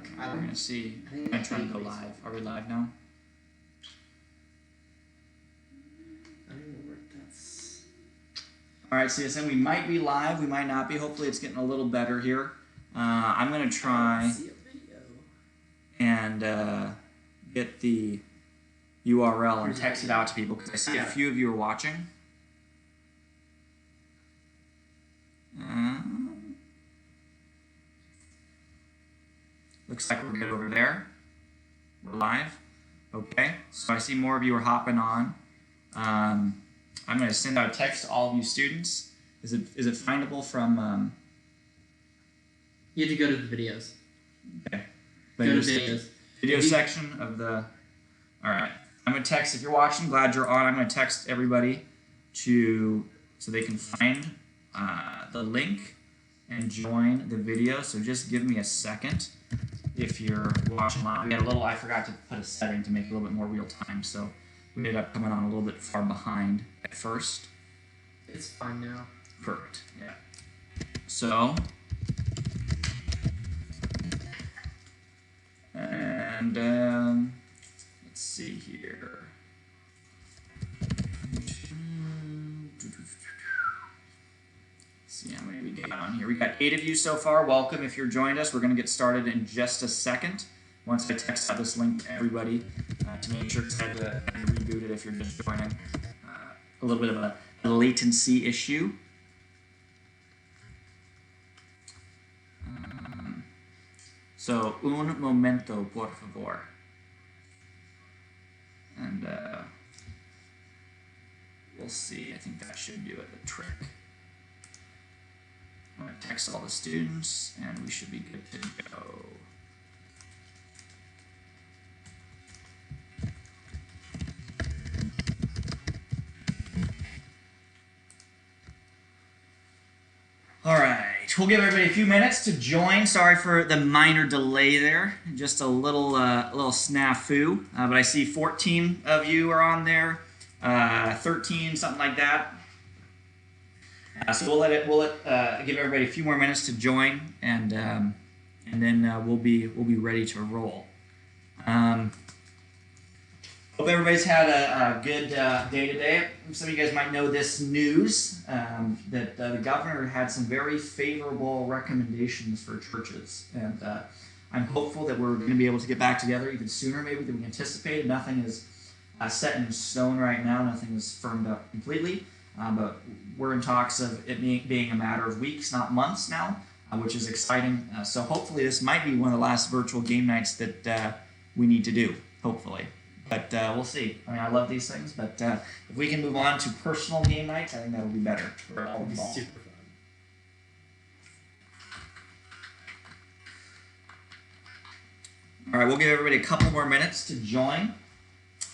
like, We're going to see. I think I'm going to try and go live. Are we live now? I don't know where that's... All right, CSM, we might be live. We might not be. Hopefully it's getting a little better here. I'm going to try see a video. and get the URL and text it out to people because I see a few of you are watching. Looks like we're good over there. We're live. Okay, so I see more of you are hopping on. I'm going to send out a text to all of you students. Is it findable from... You have to go to the videos. Okay. Go to videos. Video section of the... All right. I'm going to text, if you're watching, glad you're on, I'm going to text everybody so they can find the link and join the video. So just give me a second if you're watching live. We had I forgot to put a setting to make it a little bit more real time, so we ended up coming on a little bit far behind at first. It's fine now. Perfect, yeah. So, and let's see here. See how many we got on here. We got 8 of you so far. Welcome if you're joined us. We're going to get started in just a second. Once I text out this link to everybody to make sure it's had to reboot it if you're just joining. A little bit of a latency issue. So, un momento, por favor. And we'll see. I think that should do it, the trick. I'm going to text all the students, and we should be good to go. All right, we'll give everybody a few minutes to join. Sorry for the minor delay there, just a little snafu. But I see 14 of you are on there, 13, something like that. So we'll give everybody a few more minutes to join, and then we'll be ready to roll. Hope everybody's had a good day today. Some of you guys might know this news that the governor had some very favorable recommendations for churches, and I'm hopeful that we're going to be able to get back together even sooner maybe than we anticipated. Nothing is set in stone right now. Nothing is firmed up completely. But we're in talks of it being a matter of weeks, not months now, which is exciting. So hopefully this might be one of the last virtual game nights that we need to do, hopefully. But we'll see. I mean, I love these things, but if we can move on to personal game nights, I think that'll be better for all involved. Super fun. All right, we'll give everybody a couple more minutes to join.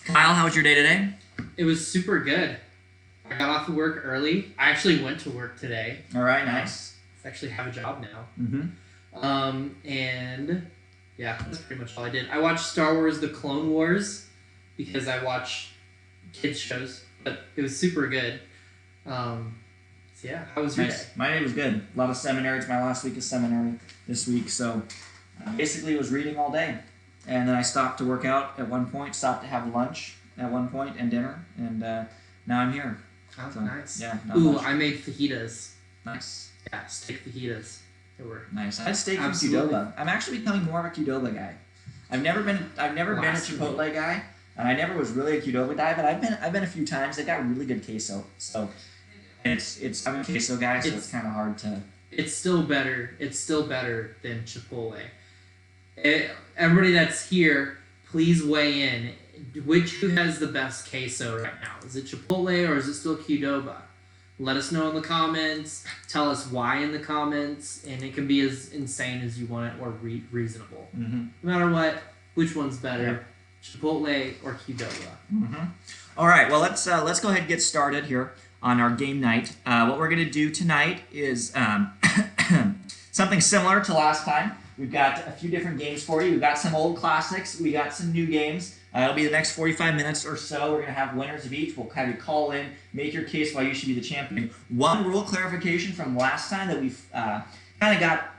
Kyle, how was your day today? It was super good. I got off of work early. I actually went to work today. All right, nice. I actually have a job now. Mm-hmm. And yeah, that's pretty much all I did. I watched Star Wars: The Clone Wars because I watch kids shows, but it was super good. So yeah, how was your day? My day was good. A lot of seminary. It's my last week of seminary this week, so basically it was reading all day. And then I stopped to work out at one point, stopped to have lunch at one point and dinner, and now I'm here. Oh, so, nice. Yeah. Ooh, much. I made fajitas. Nice. Yeah, steak fajitas. They were nice. I had steak from absolutely. Qdoba. I'm actually becoming more of a Qdoba guy. I've never been a Chipotle guy, and I never was really a Qdoba guy, but I've been a few times. They got really good queso. So I'm a queso guy, so it's kind of hard to. It's still better. It's still better than Chipotle. Everybody that's here, please weigh in. Who has the best queso right now? Is it Chipotle or is it still Qdoba? Let us know in the comments. Tell us why in the comments, and it can be as insane as you want it or reasonable. Mm-hmm. No matter what, which one's better, Chipotle or Qdoba? Mm-hmm. All right, well let's go ahead and get started here on our game night. What we're going to do tonight is something similar to last time. We've got a few different games for you. We've got some old classics. We got some new games. It'll be the next 45 minutes or so. We're going to have winners of each. We'll have you call in, make your case why you should be the champion. One rule clarification from last time that we've kind of got,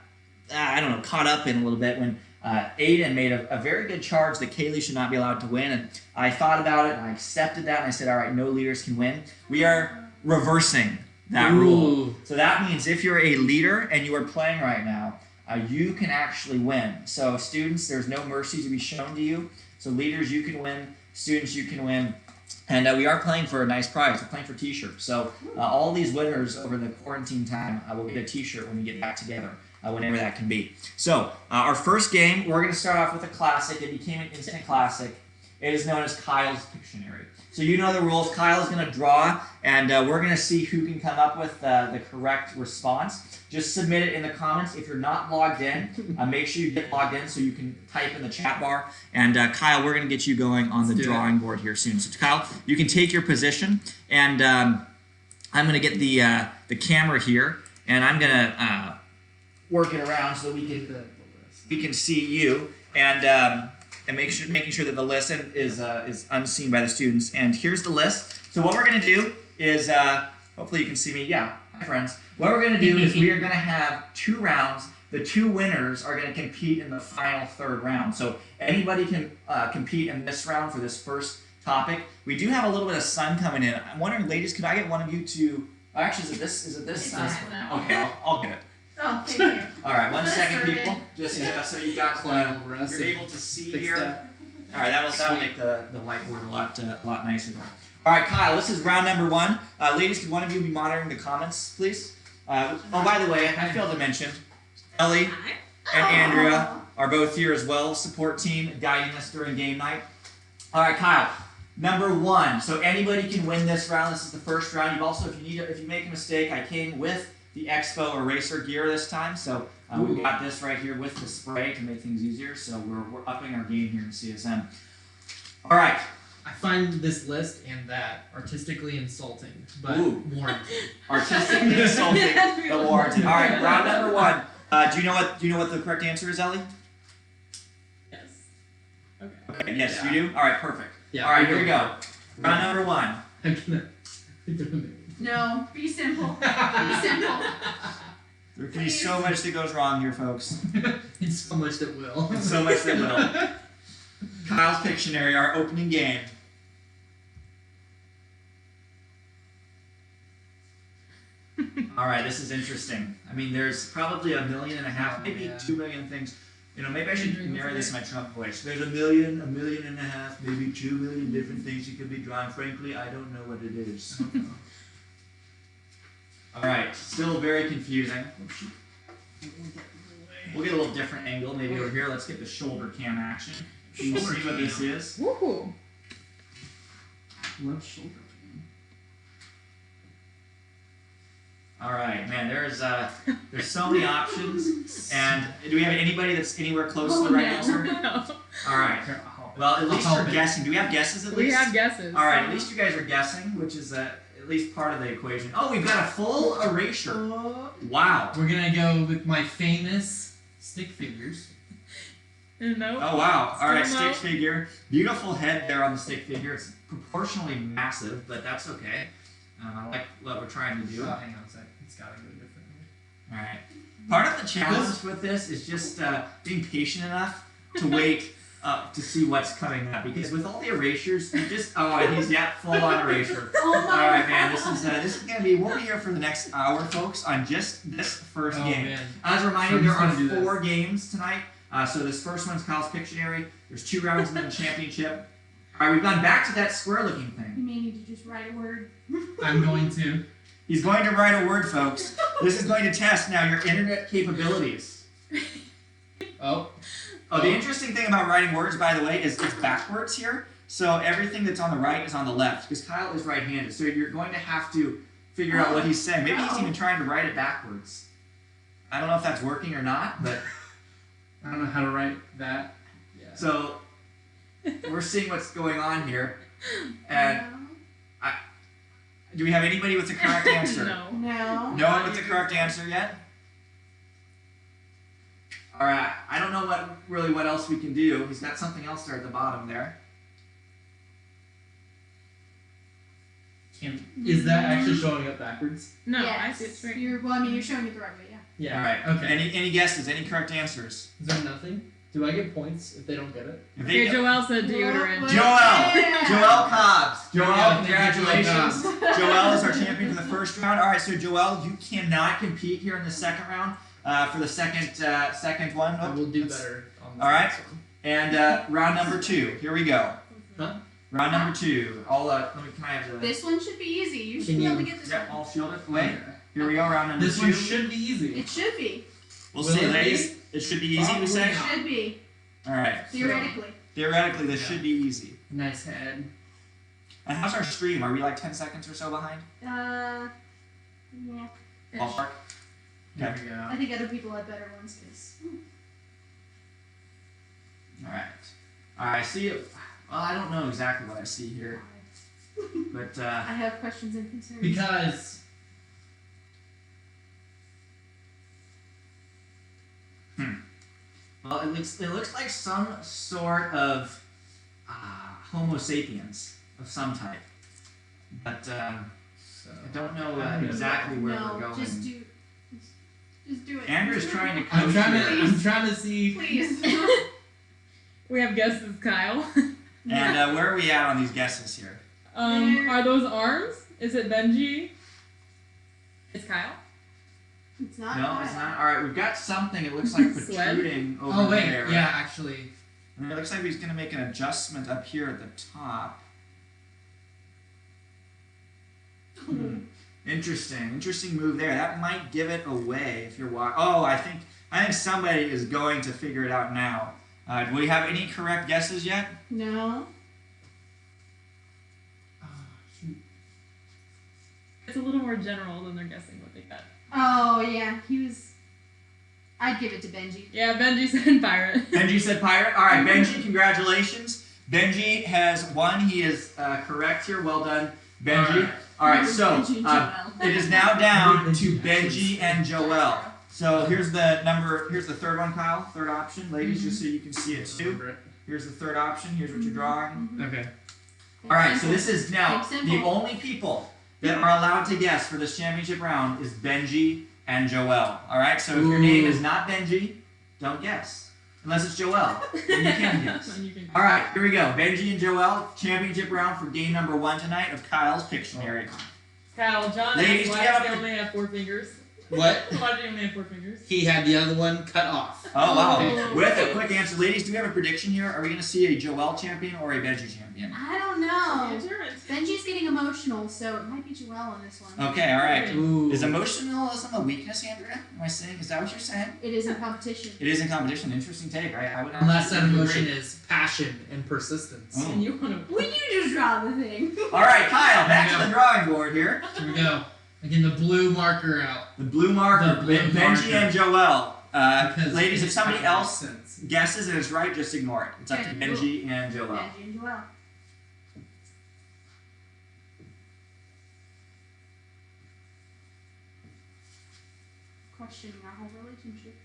caught up in a little bit when Aiden made a very good charge that Kaylee should not be allowed to win, and I thought about it and I accepted that and I said, all right, no leaders can win. We are reversing that rule. So that means if you're a leader and you are playing right now, you can actually win. So students, there's no mercy to be shown to you. So leaders, you can win. Students, you can win. And we are playing for a nice prize. We're playing for t-shirts. So all these winners over the quarantine time will get a t-shirt when we get back together, whenever that can be. So our first game, we're going to start off with a classic. It became an instant classic. It is known as Kyle's Pictionary. So you know the rules. Kyle is going to draw, and we're going to see who can come up with the correct response. Just submit it in the comments. If you're not logged in, make sure you get logged in so you can type in the chat bar. And Kyle, we're going to get you going on the drawing board here soon. So Kyle, you can take your position, and I'm going to get the camera here, and I'm going to work it around so we can see you, and making sure that the list is unseen by the students. And here's the list. So what we're going to do is, hopefully you can see me. Yeah, my friends. What we're going to do is we are going to have 2 rounds. The 2 winners are going to compete in the final 3rd round. So anybody can compete in this round for this first topic. We do have a little bit of sun coming in. I'm wondering, ladies, could I get one of you to? Actually, is it this? Is it this? Okay, I'll get it. Oh, thank you. All right, 1 second, people. Just so you got you're able to see here. All right, that'll make the whiteboard a lot nicer. All right, Kyle, this is round number 1. Ladies, could one of you be monitoring the comments, please? Oh, by the way, I failed to mention, Ellie and Andrea are both here as well, support team guiding us during game night. All right, Kyle, number 1. So anybody can win this round. This is the first round. You also, if you make a mistake, I came with the Expo Eraser gear this time, so we've got this right here with the spray to make things easier. So we're upping our game here in CSM. All right. I find this list and that artistically insulting, but warranted. Artistically insulting, but warranted. All right, round number 1. Do you know what the correct answer is, Ellie? Yes. Okay. Yes, you do. All right, perfect. Yeah. All right, here we go. Round number 1. I'm gonna No, be simple. Be simple. There can be so much that goes wrong here, folks. It's so much that will. It's so much that will. Kyle's Pictionary, our opening game. All right, this is interesting. I mean, there's probably 1.5 million, maybe 2 million things. You know, maybe I should narrate this in my Trump voice. There's 1 million, 1.5 million, maybe 2 million different things you could be drawing. Frankly, I don't know what it is. All right, still very confusing. We'll get a little different angle, maybe over here. Let's get the shoulder cam action. Can you see what this is? Woohoo! Love shoulder. All right, man. There's so many options, and do we have anybody that's anywhere close to the right answer? No. All right. Well, at least you're guessing. Do we have guesses at least? We have guesses. All right. At least you guys are guessing, which is at least part of the equation. Oh, we've got a full erasure. Wow. We're gonna go with my famous stick figures. No. Oh wow. All right, Still no. stick figure. Beautiful head there on the stick figure. It's proportionally massive, but that's okay. I like what we're trying to do. Oh, hang on a sec. It's gotta go differently. All right. Part of the challenge with this is just being patient enough to wait to see what's coming up, because with all the erasures, you just and he's full on erasure. Oh my All right, man. This is gonna be. We'll be here for the next hour, folks, on just this first game. Man. As a reminder, Sure, there he's are gonna do 4 games tonight. So this first one's Kyle's Pictionary. There's 2 rounds in the championship. All right, we've gone back to that square-looking thing. You may need to just write a word. I'm going to. He's going to write a word, folks. This is going to test now your internet capabilities. Oh. Oh, the interesting thing about writing words, by the way, is it's backwards here. So everything that's on the right is on the left, because Kyle is right-handed. So you're going to have to figure out what he's saying. Maybe he's even trying to write it backwards. I don't know if that's working or not, but I don't know how to write that. Yeah. so we're seeing what's going on here. And do we have anybody with the correct answer? No. No. No one with the correct answer yet? All right. I don't know what else we can do. He's got something else there at the bottom there. Is that actually showing up backwards? No, Yes. I see it straight. You're showing it the right way, yeah. Yeah. All right. Okay. Any guesses? Any correct answers? Is there nothing? Do I get points if they don't get it? If Okay, they- Joelle said deodorant. Joelle Cobbs. Joelle, Yeah, congratulations. thank Joelle is our champion for the first round. All right, so Joelle, you cannot compete here in the second round for the second one. I Oh, will do that's- better on this All right. next one. And round number 2. Here we go. Huh? Round number 2. Can I have the? This one should be easy. You should Can be able to you- get this Yep, one. I'll shield it away. Here we go. Round number This 2. one should be easy. It should be. We'll Will see, it be? ladies. It should be easy. We say. It should be. All right. Theoretically. Theoretically, this Yeah. should be easy. Nice head. And how's our stream? Are we like 10 seconds or so behind? Yeah. Ballpark. Here we go. I think other people have better ones because. All right. All right. I see it. Well, I don't know exactly what I see here, but I have questions and concerns. Because well, it looks like some sort of Homo sapiens of some type, but so I don't know exactly where we're going. Just do it. Andrew's trying to I'm coach trying here. to I'm trying to see. Please. We have guesses, Kyle. And where are we at on these guesses here? Are those arms? Is it Benji? It's Kyle. It's not. No, it's not. All right, we've got something. It looks like Sweat? protruding over Oh wait, there. yeah, actually. And it looks like he's going to make an adjustment up here at the top. Interesting move there. That might give it away if you're watching. Oh, I think somebody is going to figure it out now. Do we have any correct guesses yet? No. Shoot. It's a little more general than they're guessing what they got. Oh yeah, he was. I'd give it to Benji. Yeah, Benji said pirate. Benji said pirate. All right, Benji, congratulations. Benji has won. He is correct here. Well done, Benji. All right, so Benji and Joelle. it is now down to Benji and Joelle. So here's the number. Here's the third one, Kyle. Third option, ladies, just so you can see it too. Here's the third option. Here's what you're drawing. Okay. All right, so this is now Big the symbol. only people that are allowed to guess for this championship round is Benji and Joelle. All right, so if your name is not Benji, don't guess. Unless it's Joelle, then you can guess. Then you can- All right, here we go. Benji and Joelle, championship round for game number 1 tonight of Kyle's Pictionary. Kyle, John Ladies, asked do you have why a- does he only have 4 fingers? What? Why do you only have 4 fingers? He had the other one cut off. Oh, wow. Oh. With a quick answer. Ladies, do we have a prediction here? Are we going to see a Joelle champion or a Benji champion? I don't know. Deodorant. Benji's getting emotional, so it might be Joelle on this one. Okay, all right. Ooh. Is emotionalism a weakness, Andrea? Am I saying? Is that what you're saying? It is in competition. It is in competition. Interesting take. I would Unless that absolutely emotion agree. is passion and persistence. Oh. And you want to. Will you just draw the thing? All right, Kyle, back to the drawing board here. Here we go. Again, the blue marker out. The blue marker, The blue Benji marker. and Joelle. Because Ladies, if it somebody kinda else makes sense. guesses and it's right, just ignore it. It's up to Okay, Benji and Joelle. Benji and Joelle. Questioning our whole relationship.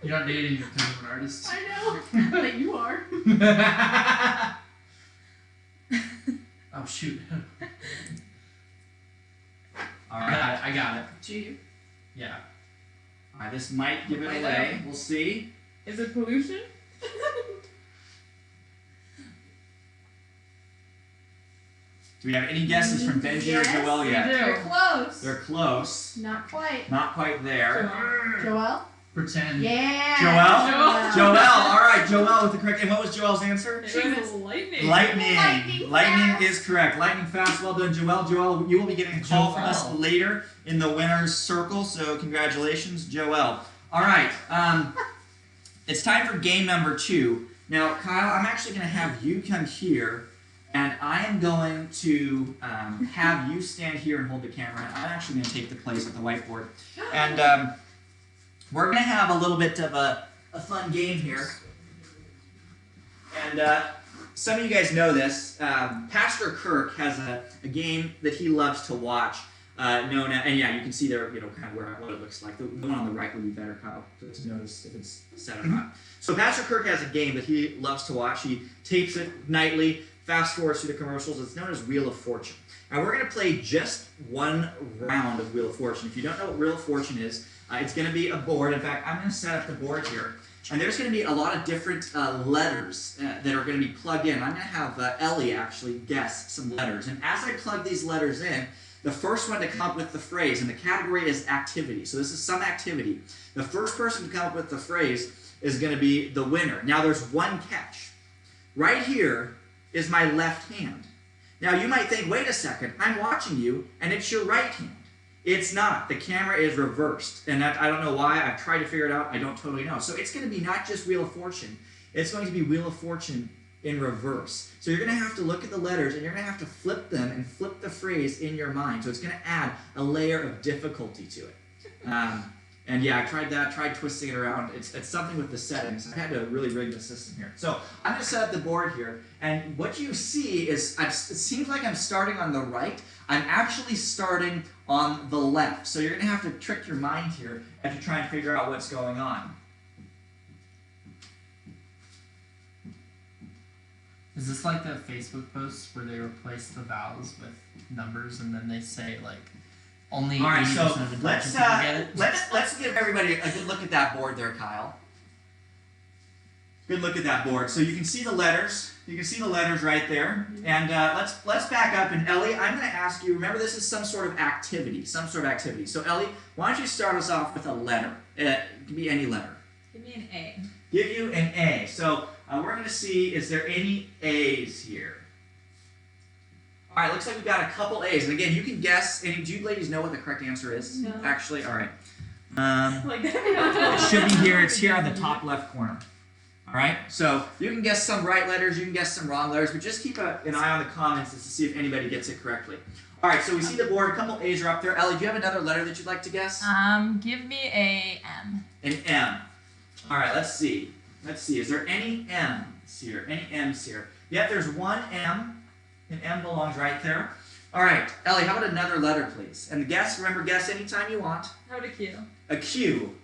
You're not dating, you're kind of an artist. I know, but you are. Oh shoot. All right. I got it. Gee. Yeah. All right, this might give it away. We'll see. Is it pollution? Do we have any guesses from Benji or Yes, Joelle we yet? do. They're close. They're close. Not quite. Not quite there. Joelle? Pretend. Yeah. Joelle? Joelle. All right, Joelle with the correct. And what was Joelle's answer? It was lightning. Lightning. Lightning fast. Is correct. Lightning fast. Well done, Joelle. Joelle, you will be getting a call from us Joelle. later in the winner's circle. So congratulations, Joelle. All right. It's time for game number 2. Now, Kyle, I'm actually going to have you come here, and I am going to have you stand here and hold the camera. And I'm actually going to take the place at the whiteboard, and we're going to have a little bit of a fun game here. And some of you guys know this. Pastor Kirk has a game that he loves to watch. Known as, and yeah, you can see there, kind of what it looks like. The one on the right would be better, Kyle, to notice if it's set or not. So Pastor Kirk has a game that he loves to watch. He tapes it nightly, fast forwards through the commercials. It's known as Wheel of Fortune. And we're going to play just one round of Wheel of Fortune. If you don't know what Wheel of Fortune is, it's going to be a board. In fact, I'm going to set up the board here. And there's going to be a lot of different letters that are going to be plugged in. I'm going to have Ellie actually guess some letters. And as I plug these letters in, the first one to come up with the phrase, and the category is activity. So this is some activity. The first person to come up with the phrase is going to be the winner. Now there's one catch. Right here is my left hand. Now you might think, wait a second, I'm watching you, and it's your right hand. It's not. The camera is reversed. And I don't know why. I've tried to figure it out. I don't totally know. So it's going to be not just Wheel of Fortune. It's going to be Wheel of Fortune in reverse. So you're going to have to look at the letters, and you're going to have to flip them and flip the phrase in your mind. So it's going to add a layer of difficulty to it. And yeah, I tried that, tried twisting it around. It's something with the settings. I had to really rig the system here. So I'm going to set up the board here, and what you see is, it seems like I'm starting on the right. I'm actually starting on the left. So you're going to have to trick your mind here as you try and figure out what's going on. Is this like the Facebook posts where they replace the vowels with numbers and then they say like only 80% All right, so of intelligent let's people get it? let's give everybody a good look at that board there, Kyle. Good look at that board. So you can see the letters. You can see the letters right there. And let's back up. And Ellie, I'm going to ask you. Remember, this is some sort of activity. So Ellie, why don't you start us off with a letter? It can be any letter. Give me an A. Give you an A. So we're going to see, is there any A's here? All right, looks like we've got a couple A's. And again, you can guess. Do you ladies know what the correct answer is? No. Actually, all right. Like It should be here. It's here on the top left corner. All right, so you can guess some right letters, you can guess some wrong letters, but just keep an eye on the comments to see if anybody gets it correctly. All right, so we see the board. A couple A's are up there. Ellie, do you have another letter that you'd like to guess? Give me a M. An M. All right, let's see. Is there any M's here? Any M's here? Yep, there's one M. An M belongs right there. All right, Ellie, how about another letter, please? And remember, guess anytime you want. How about a Q? A Q.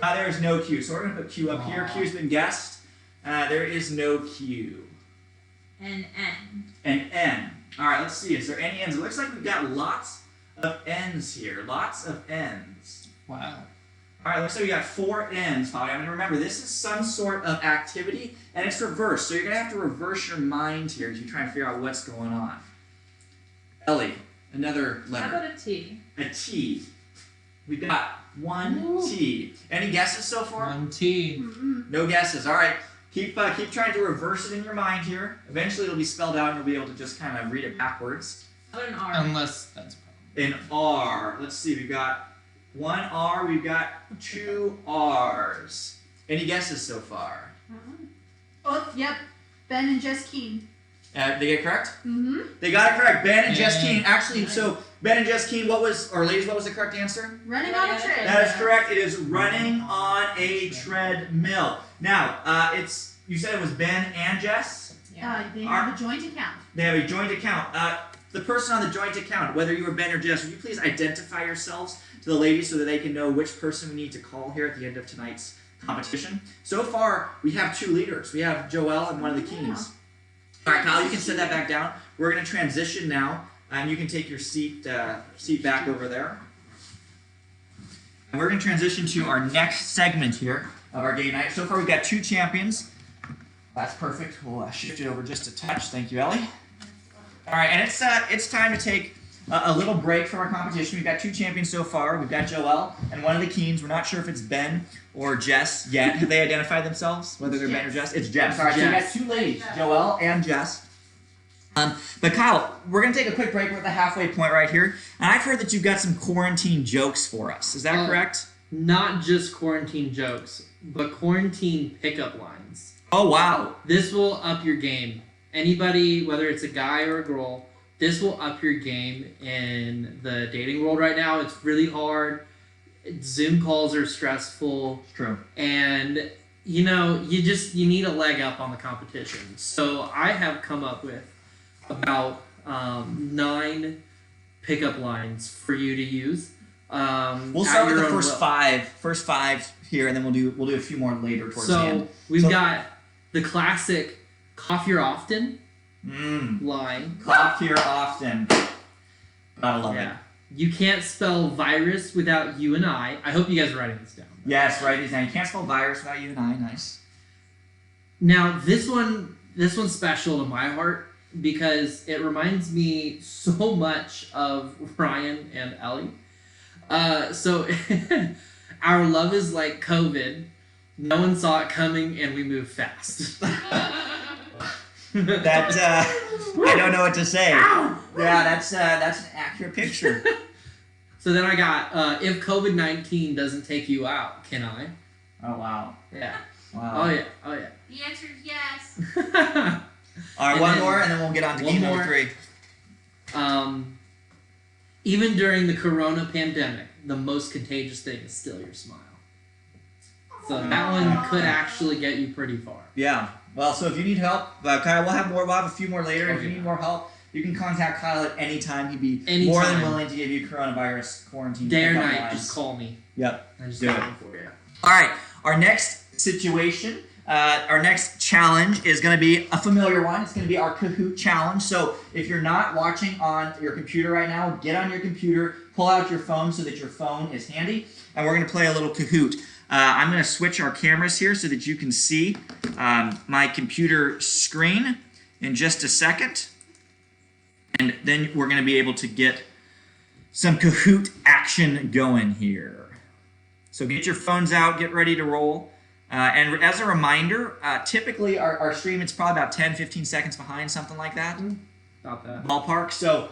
There is no Q, so we're going to put Q up here. Q's been guessed. There is no Q. An N. An N. All right, let's see. Is there any N's? It looks like we've got lots of N's here. Lots of N's. Wow. All right, looks like we got 4 N's, Polly. I mean, remember, this is some sort of activity, and it's reversed. So you're going to have to reverse your mind here as you try and figure out what's going on. Ellie, another letter. How about a T? A T. We've got one T. Any guesses so far? One T. No guesses. All right. Keep trying to reverse it in your mind here. Eventually it'll be spelled out and you'll be able to just kind of read it backwards. How about an R? Unless that's a problem. An R. Let's see. We've got one R. We've got 2 R's. Any guesses so far? Oh, yep. Ben and Jess Keen. They get it correct? Mm-hmm. They got it correct. Ben and Jess Yeah. Keen. Actually, so Ben and Jess Keen, ladies, what was the correct answer? Running on a tread. That is correct. It is running on a treadmill. Now, you said it was Ben and Jess? They have a joint account. They have a joint account. The person on the joint account, whether you are Ben or Jess, would you please identify yourselves to the ladies so that they can know which person we need to call here at the end of tonight's competition? So far, we have 2 leaders. We have Joelle and one of the Keens. All right, Kyle, you can set that back down. We're going to transition now, and you can take your seat back over there. And we're going to transition to our next segment here of our game night. So far, we've got 2 champions. That's perfect. We'll shift it over just a touch. Thank you, Ellie. All right, and it's time to take a little break from our competition. We've got 2 champions so far. We've got Joelle and one of the Keens. We're not sure if it's Ben or Jess yet. Have they identified themselves, whether they're Ben or Jess? It's Jess. All right, so we've got 2 ladies, Joelle and Jess. But Kyle, we're going to take a quick break. We're at the halfway point right here. And I've heard that you've got some quarantine jokes for us. Is that correct? Not just quarantine jokes, but quarantine pickup lines. Oh, wow. This will up your game. Anybody, whether it's a guy or a girl, this will up your game in the dating world right now. It's really hard. Zoom calls are stressful. True. And, you need a leg up on the competition. So I have come up with about 9 pickup lines for you to use. We'll start with the first five here, and then we'll do a few more later towards the end. So we've got the classic "cough here often" line. Cough here often. Gotta love it. You can't spell virus without you and I. I hope you guys are writing this down. Yes, write these down. You can't spell virus without U and I. Nice. Now this one's special to my heart because it reminds me so much of Ryan and Ellie. So our love is like COVID. No one saw it coming, and we move fast. That I don't know what to say. Ow! Yeah, that's an accurate picture. So then I got if COVID-19 doesn't take you out, can I? Oh wow. Yeah. Wow. Oh yeah. Oh yeah. The answer is yes. All right, And one then- more, and then we'll get on to one game number more. 3. Even during the corona pandemic, the most contagious thing is still your smile. So that one could actually get you pretty far. Yeah. Well, so if you need help, Kyle, we'll have more. We'll have a few more later. If you Okay. need more help, you can contact Kyle at any time. He'd be Anytime. more than willing to give you coronavirus quarantine Day or pickup night, lines. just call me. Yep. I just Do got it. one for you. All right. Our next situation, our next challenge is going to be a familiar one. It's going to be our Kahoot challenge. So if you're not watching on your computer right now, get on your computer, pull out your phone so that your phone is handy, and we're going to play a little Kahoot. I'm going to switch our cameras here so that you can see my computer screen in just a second. And then we're going to be able to get some Kahoot action going here. So get your phones out, get ready to roll. And as a reminder, typically our stream, it's probably about 10, 15 seconds behind, something like that. About that. Ballpark. So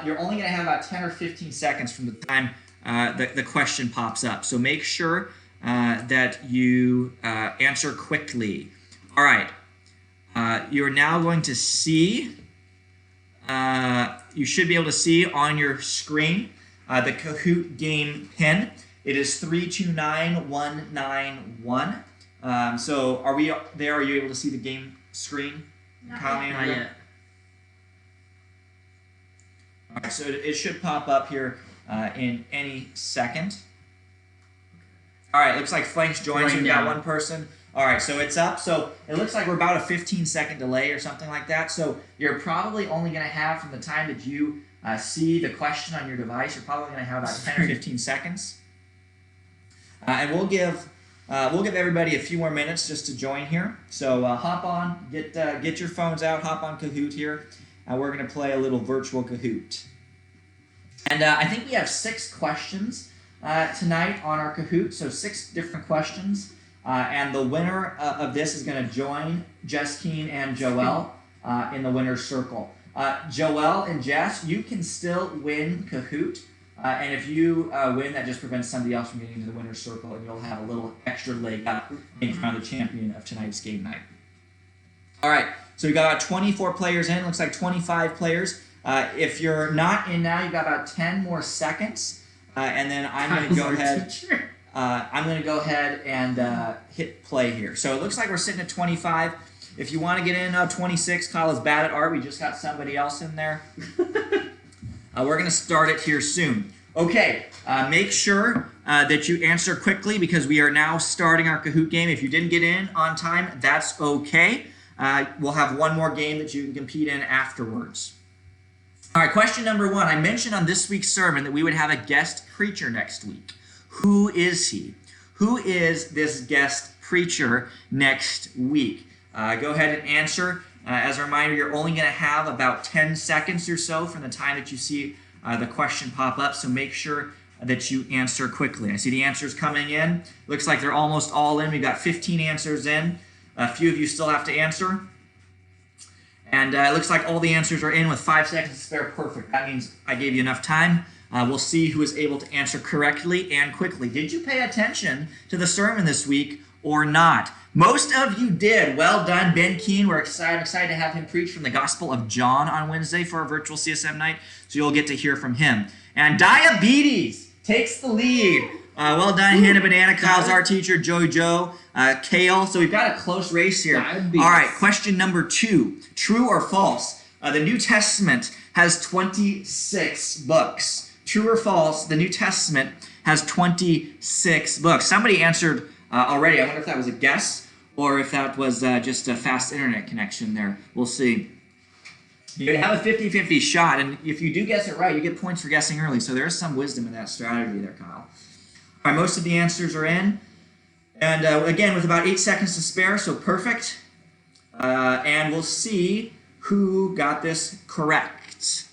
you're only going to have about 10 or 15 seconds from the time the question pops up. So make sure that you answer quickly. All right. You're now going to see, you should be able to see on your screen the Kahoot game pin. It is 329191. So are we there? Are you able to see the game screen? Not Kyle, yet. Not yet. All right, so it should pop up here in any second. All right, looks like Flank's joined, so we've got Right now. one person. All right, so it's up. So it looks like we're about a 15-second delay or something like that. So you're probably only going to have, from the time that you see the question on your device, you're probably going to have about 10 or 15 seconds. And we'll give everybody a few more minutes just to join here. So hop on, get your phones out, hop on Kahoot here. We're going to play a little virtual Kahoot. And I think we have 6 questions tonight on our Kahoot. So 6 different questions. And the winner of this is going to join Jess Keen and Joelle in the winner's circle. Joelle and Jess, you can still win Kahoot. And if you win, that just prevents somebody else from getting into the winner's circle, and you'll have a little extra leg up in front of the champion of tonight's game night. All right, so we've got about 24 players in. Looks like 25 players. If you're not in now, you've got about 10 more seconds, and then I'm going to go ahead. I'm going to go ahead and hit play here. So it looks like we're sitting at 25. If you want to get in now, 26. Kyle is bad at art. We just got somebody else in there. We're going to start it here soon. Okay, make sure that you answer quickly because we are now starting our Kahoot game. If you didn't get in on time, that's okay. We'll have one more game that you can compete in afterwards. All right, question number 1. I mentioned on this week's sermon that we would have a guest preacher next week. Who is he? Who is this guest preacher next week? Go ahead and answer. As a reminder, you're only going to have about 10 seconds or so from the time that you see the question pop up, so make sure that you answer quickly. I see the answers coming in. Looks like they're almost all in. We've got 15 answers in. A few of you still have to answer. And it looks like all the answers are in with 5 seconds to spare. Perfect. That means I gave you enough time. We'll see who is able to answer correctly and quickly. Did you pay attention to the sermon this week or not? Most of you did. Well done, Ben Keen. I'm excited to have him preach from the Gospel of John on Wednesday for our virtual CSM night, so you'll get to hear from him. And Diabetes takes the lead. Well done, Hannah Banana, Kyle's our teacher, Joey Joe, Kale. So we've got a close race here. Diabetes. All right, question number 2. True or false? The New Testament has 26 books. True or false? The New Testament has 26 books. Somebody answered already. I wonder if that was a guess or if that was just a fast internet connection there. We'll see. You have a 50-50 shot, and if you do guess it right, you get points for guessing early. So there is some wisdom in that strategy there, Kyle. All right, most of the answers are in. And again, with about 8 seconds to spare, so perfect. And we'll see who got this correct.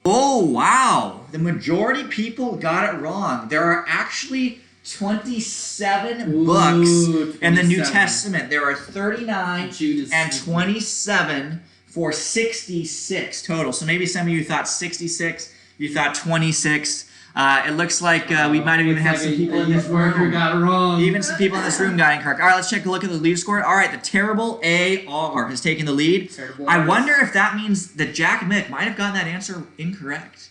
Oh, wow. The majority people got it wrong. There are actually 27 books in the New 27. Testament. There are 39 Judas and Caesar. 27 for 66 total. So maybe some of you thought 66, you thought 26. It looks like we might have even had some people in this worker room. got it wrong. Even some people in this room got incorrect. All right, let's take a look at the lead score. All right, the terrible AR has taken the lead. Terrible I Rs. wonder if that means that Jack Mick might have gotten that answer incorrect.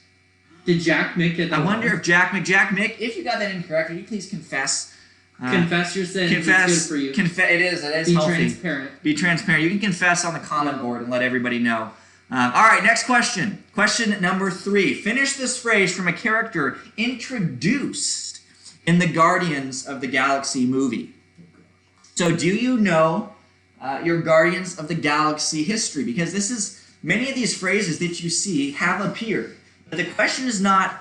Did Jack Mick get that I wonder wrong? if Jack Mick, if you got that incorrect, will you please confess? Confess your sins. Confess. It's good for you. It is Be healthy. transparent. Be transparent. You can confess on the comment board and let everybody know. All right, next question. Question number 3. Finish this phrase from a character introduced in the Guardians of the Galaxy movie. So do you know your Guardians of the Galaxy history? Because many of these phrases that you see have appeared. But the question is not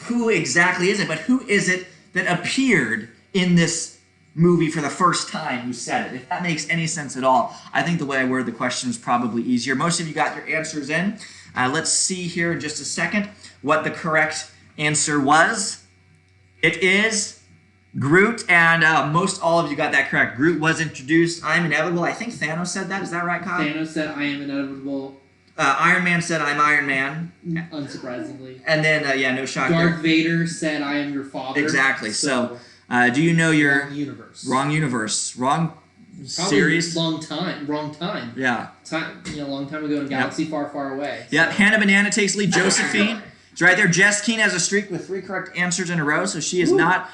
who exactly is it, but who is it that appeared in this movie for the first time who said it, if that makes any sense at all. I think the way I worded the question is probably easier. Most of you got your answers in. Let's see here in just a second what the correct answer was. It is Groot, and most all of you got that correct. Groot was introduced. I'm inevitable. I think Thanos said that. Is that right, Kyle? Thanos said, "I am inevitable." Iron Man said, I'm Iron Man. Unsurprisingly. And then, no shock Darth there. Vader said, "I am your father." Exactly. So do you know your... wrong universe. Wrong universe. Wrong Probably series. Wrong time. Yeah. Long time ago in a galaxy far, far away. Yep. Hannah Banana takes lead. Josephine. It's right there. Jess Keen has a streak with 3 correct answers in a row, so she is not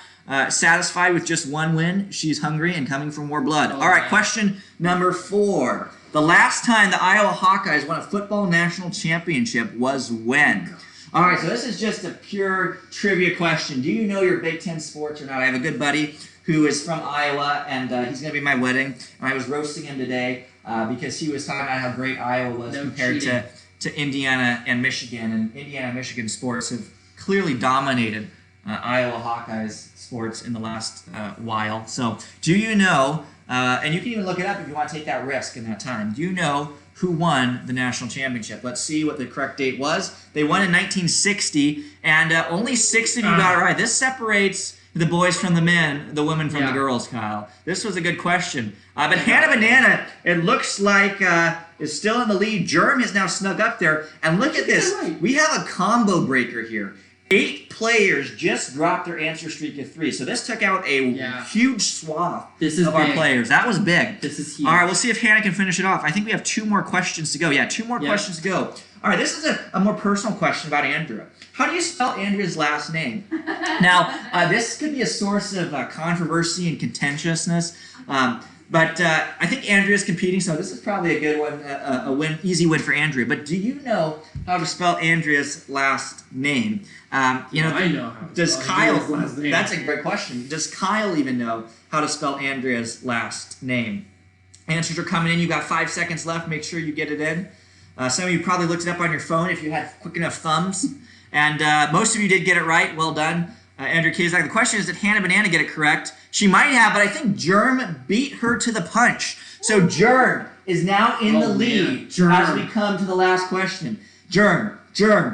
satisfied with just one win. She's hungry and coming for more blood. Oh, All right, man. question number 4. The last time the Iowa Hawkeyes won a football national championship was when? All right, so this is just a pure trivia question. Do you know your Big Ten sports or not? I have a good buddy who is from Iowa, and he's going to be at my wedding. And I was roasting him today because he was talking about how great Iowa was compared to Indiana and Michigan. And Indiana and Michigan sports have clearly dominated Iowa Hawkeyes sports in the last while. So do you know, and you can even look it up if you want to take that risk in that time, do you know who won the national championship? Let's see what the correct date was. They won in 1960, and only 6 of you got it right. This separates the boys from the men, the women from the girls, Kyle. This was a good question. But Hannah Banana, it looks like, is still in the lead. Germ has now snuck up there. And look at this. We have a combo breaker here. 8 players just dropped their answer streak of 3. So this took out a huge swath of our players. That was big. This is huge. All right, we'll see if Hannah can finish it off. I think we have 2 more questions to go. Yeah, 2 more questions to go. All right, this is a more personal question about Andrea. How do you spell Andrea's last name? Now, this could be a source of controversy and contentiousness. But I think Andrea's competing, so this is probably a good one, easy win for Andrea. But do you know how to spell Andrea's last name? I know how to does spell Kyle? Andrea's last name. That's a great question. Does Kyle even know how to spell Andrea's last name? Answers are coming in. You got 5 seconds left. Make sure you get it in. Some of you probably looked it up on your phone if you had quick enough thumbs, and most of you did get it right. Well done. Andrew Kazak. The question is, did Hannah Banana get it correct? She might have, but I think Germ beat her to the punch. So Germ is now in the lead as we come to the last question. Germ. We'll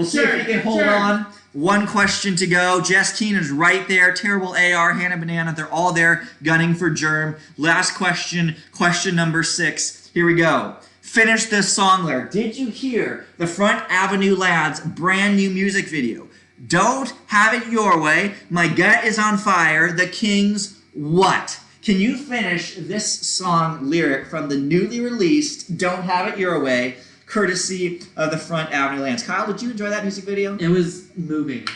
see if you can hold on. 1 question to go. Jess Keen is right there. Terrible AR, Hannah Banana. They're all there gunning for Germ. Last question, question number 6. Here we go. Finish this song lyric. Did you hear the Front Avenue Lads brand new music video? Don't have it your way. My gut is on fire. The Kings what? Can you finish this song lyric from the newly released Don't Have It Your Way, courtesy of the Front Avenue Lads? Kyle, did you enjoy that music video? It was moving.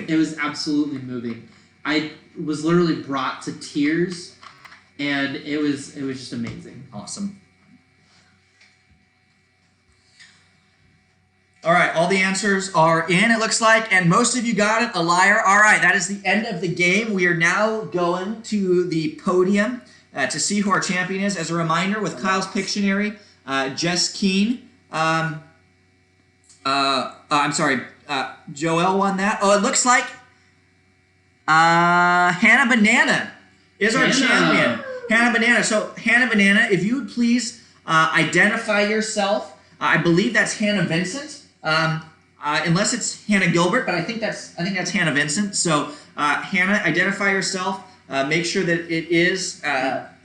It was absolutely moving. I was literally brought to tears, and it was just amazing. Awesome. All right, all the answers are in, it looks like, and most of you got it. A liar. All right, that is the end of the game. We are now going to the podium to see who our champion is. As a reminder, with Kyle's Pictionary, Jess Keen, Joelle won that. Oh, it looks like Hannah Banana is our Hannah. champion. Hannah Banana. So Hannah Banana, if you would please identify yourself. I believe that's Hannah Vincent. Unless it's Hannah Gilbert, but I think that's Hannah Vincent. So Hannah, identify yourself. Make sure that it is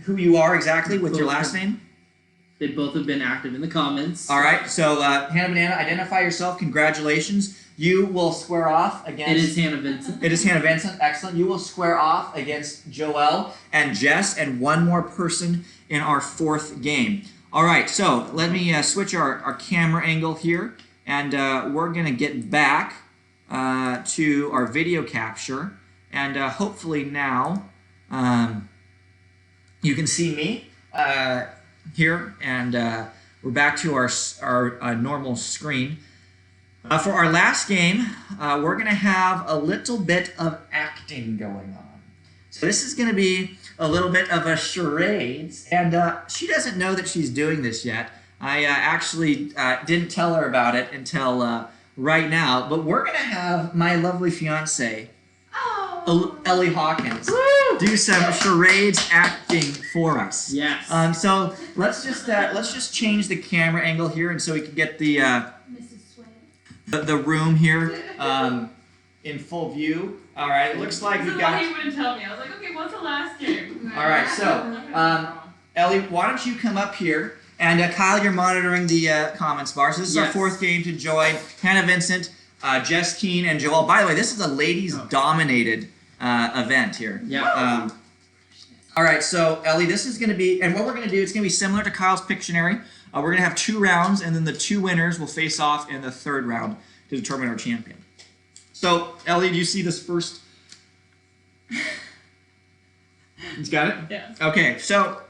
who you are exactly with your last name. They both have been active in the comments. All right. So Hannah Banana, identify yourself. Congratulations. You will square off against. It is Hannah Vincent. It is Hannah Vincent. Excellent. You will square off against Joelle and Jess and one more person in our fourth game. All right. So let me switch our camera angle here, and we're going to get back to our video capture. And hopefully now you can see me here, and we're back to our normal screen. For our last game, we're going to have a little bit of acting going on. So this is going to be a little bit of a charades, and she doesn't know that she's doing this yet. I actually didn't tell her about it until right now, but we're going to have my lovely fiance, Ellie Hawkins, do some charades acting for us. Yes. So let's just change the camera angle here, and so we can get the room here in full view. All right, it looks like we've got. He wouldn't tell me. I was like, okay, what's the last game? All right, so Ellie, why don't you come up here? And Kyle, you're monitoring the comments bar. So this is our fourth game to join Hannah Vincent, Jess Keene, and Joelle. By the way, this is a ladies-dominated event here. Yeah. All right, so Ellie, this is going to be, and what we're going to do, it's going to be similar to Kyle's Pictionary. We're going to have 2 rounds, and then the 2 winners will face off in the 3rd round to determine our champion. So, Ellie, do you see this first? You got it? Yeah. Okay, so,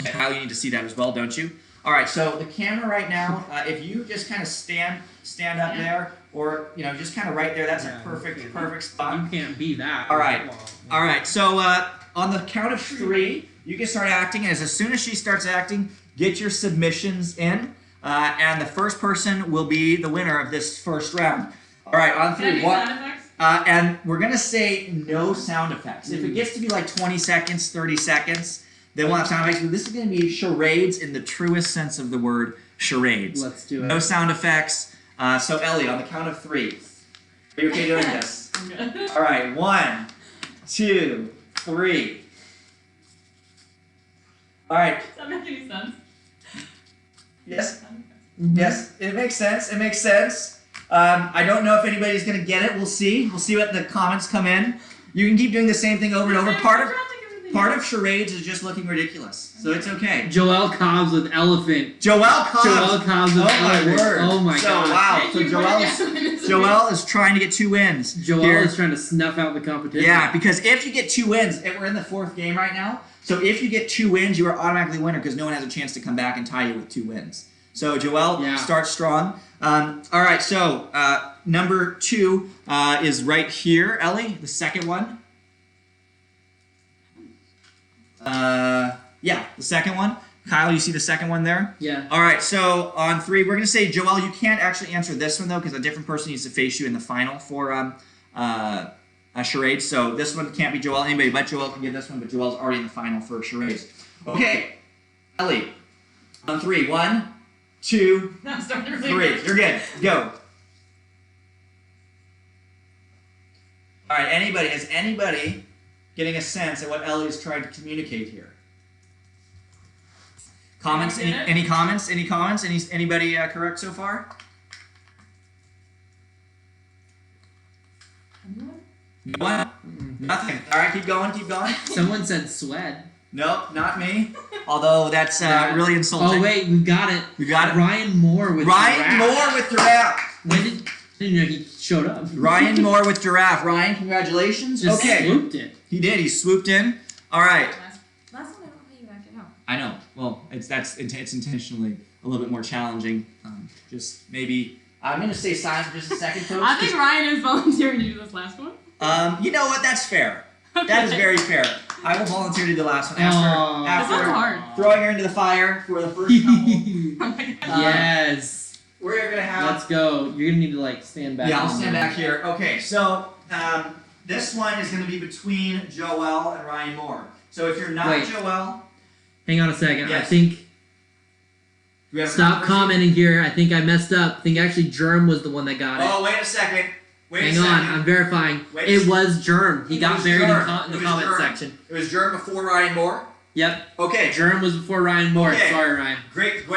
Kyle, you need to see that as well, don't you? All right, so the camera right now, if you just kind of stand up there, or, just kind of right there, that's a perfect spot. You can't be that. All right. All right, so on the count of 3, you can start acting. As soon as she starts acting, get your submissions in, and the first person will be the winner of this first round. All right, on 3. And we're going to say no sound effects. If it gets to be like 20 seconds, 30 seconds, then we'll have sound effects. But this is going to be charades in the truest sense of the word charades. Let's do it. No sound effects. So, Ellie, on the count of 3. Are you okay doing this? All right, 1, 2, 3. All right. Does that make any sense? Yes. Yes, it makes sense. It makes sense. I don't know if anybody's going to get it. We'll see. We'll see what the comments come in. You can keep doing the same thing over and over. Part of charades is just looking ridiculous, so it's okay. Joelle Cobbs with elephant. Joelle Cobbs. Joelle Cobbs with elephant. Oh my god. Wow. So Joelle is trying to get 2 wins. Joelle is trying to snuff out the competition. Yeah, because if you get 2 wins, and we're in the 4th game right now. So if you get 2 wins, you are automatically winner because no one has a chance to come back and tie you with 2 wins. So Joelle, start strong. All right, so number 2 is right here, Ellie, the second one. Yeah, the second one. Kyle, you see the second one there? Yeah. All right, so on 3, we're going to say, Joelle, you can't actually answer this one, though, because a different person needs to face you in the final for a charade. So this one can't be Joelle. Anybody but Joelle can get this one, but Joelle's already in the final for charades. Okay, Ellie, on 3. 1, 2, 3. You're good. Go. All right, is anybody getting a sense of what Ellie is trying to communicate here? Comments? Any comments? Any comments? Anybody correct so far? No one? Nothing. All right, keep going. Keep going. Someone said sweat. Nope, not me. Although that's really insulting. Oh wait, we got it. We got it. Ryan Moore with giraffe. When did he showed up? Ryan Moore with giraffe. Ryan, congratulations. Just swooped in. He did. He swooped in. All right. Last time I don't think you actually know. I know. Well, it's intentionally a little bit more challenging. Just maybe I'm going to stay silent for just a second, folks. I think Ryan is volunteering to do this last one. You know what? That's fair. Okay. That is very fair. I will volunteer to do the last one after This one's hard. throwing her into the fire for the first couple. Yes. We're gonna have. Let's go. You're gonna need to stand back. Yeah, I'll stand back here. Okay, so this one is going to be between Joel and Ryan Moore. So if you're not Wait. Joel, Hang on a second. Yes. I think. we have a Stop controversy. commenting here. I think I messed up. I think actually Germ was the one that got it. Oh, wait a second. Hang on, I'm verifying. Wait a It sec- was Germ. He It got was buried Germ. in It the was comment Germ. section. It was Germ before Ryan Moore. Yep. Okay. Germ was before Ryan Moore. Okay. Sorry, Ryan. Great.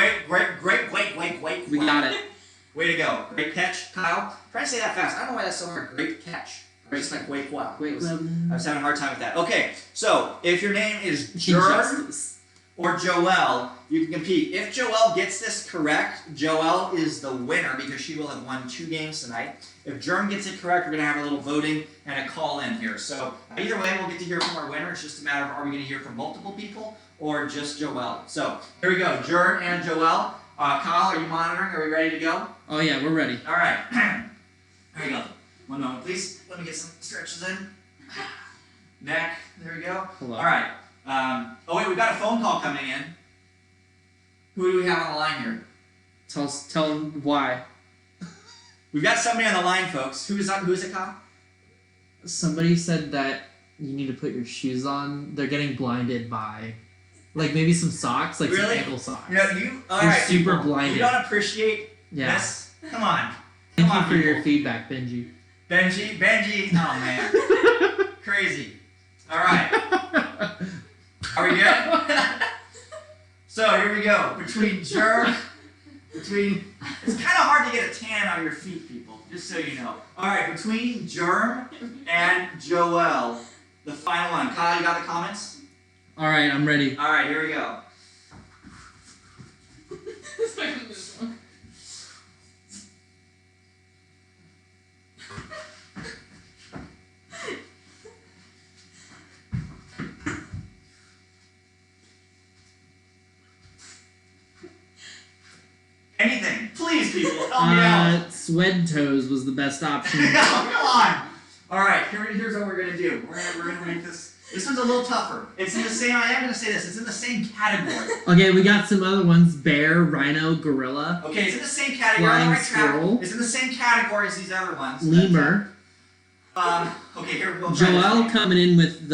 We got it. Way to go. Great catch, Kyle. Try to say that fast. I don't know why that's so hard. Great catch. Great like wait, wow. I was having a hard time with that. Okay, so if your name is Germ Injustice. or Joel, you can compete. If Joel gets this correct, Joel is the winner because she will have won 2 games tonight. If Germ gets it correct, we're going to have a little voting and a call in here. So either way, we'll get to hear from our winner. It's just a matter of are we going to hear from multiple people or just Joel. So here we go, Germ and Joel. Kyle, are you monitoring? Are we ready to go? Oh yeah, we're ready. All right. There you go. One moment, please. Let me get some stretches in. Neck. There we go. Hello. All right. Oh wait, we've got a phone call coming in. Who do we have on the line here? Tell them why. We've got somebody on the line, folks. Who is it, Kyle? Somebody said that you need to put your shoes on. They're getting blinded by, like maybe some socks, like some Really? ankle socks. You know, you. All You're right, super people. blinded. You don't appreciate Yeah. this? Come on. Thank Come you on, for your people. feedback, Benji. Benji. Oh man. Crazy. All right. Are we good? So here we go. It's kind of hard to get a tan on your feet, people, just so you know. All right, between Germ and Joel, the final one. Kyle, you got the comments? All right, I'm ready. All right, here we go. Anything, please, people, help me out. Swed toes was the best option. Oh, come on. All right, here's what we're gonna do. We're gonna make this. This one's a little tougher. It's in the same. I am gonna say this. It's in the same category. Okay, we got some other ones: bear, rhino, gorilla, Okay, it's in the same category. On the Flying right track. squirrel. It's in the same category as these other ones. lemur. Okay, here we'll try Joel this. coming in with